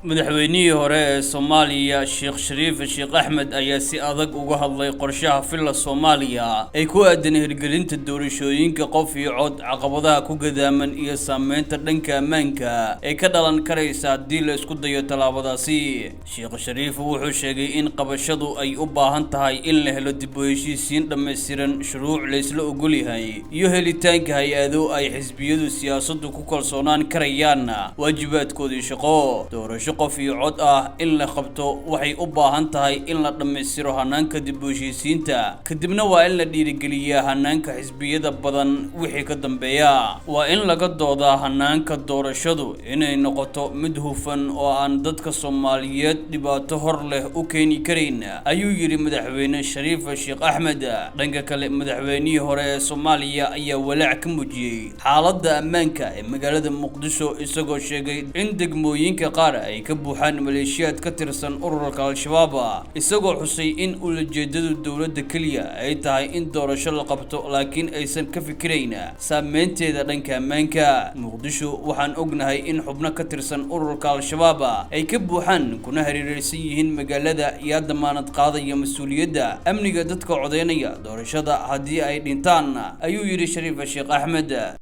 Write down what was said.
madaxweynihii hore ee Soomaaliya Sheekh Shariif Sheekh Axmed ayaa si adag uga hadlay qorshaha filla Soomaaliya ay ku aadan hirgelinta doorashooyinka qof iyo cod caqabadaha ku gadaaman iyo saameynta dhanka ammaanka ee ka dhalan karaysa haddii la isku dayo talaabadaasi. Sheekh Shariif wuxuu sheegay in qabashadu ay u baahan tahay in la helo dib u heshiisiin dhammaystiran, shuruuc la isla ogol yahay iyo helitaanka hay-ado ay xisbiyadu siyaasaddu ku kalsoonaan karayaan waajibaadkoodii shaqo. doorasho qof iyo cod in la qabto waxay u baahan tahay in la dhameystiro hanaanka dib u heshiisiinta, kadibna waa in la dhiirigeliyaa hanaanka xisbiyada badan wixii ka dambeeya. waa in laga doodaa hanaanka doorashadu inay noqoto mid hufan oo aan dadka Soomaaliyeed dhibaato hor leh u keeni karin, ayuu yiri madaxweyne Shariif Sheekh Axmed. dhanka kale, madaxweynihii hore ee Soomaaliya ayaa walaac ka muujiyay xaaladda ammaanka ee magaalada Muqdisho, isagoo sheegay in degmooyinka qaar ay ka buuxaan maleeshiyaad ka tirsan ururka Al-Shabaab, isagoo xusay in ujeedada dowladda kaliya ay tahay in doorasho la qabto laakiin aysan ka fikirayn saameynteeda dhanka ammaanka. Muqdisho waxaan ognahay in xubno ka tirsan ururka Al-Shabaab ay ka buuxaan kuna hareeraysan yihiin magaalada iyo damaanad qaadaya mas'uuliyadda amniga dadka codeynaya doorashada haddii ay dhintaan, ayuu yiri Shariif Sheekh Axmed.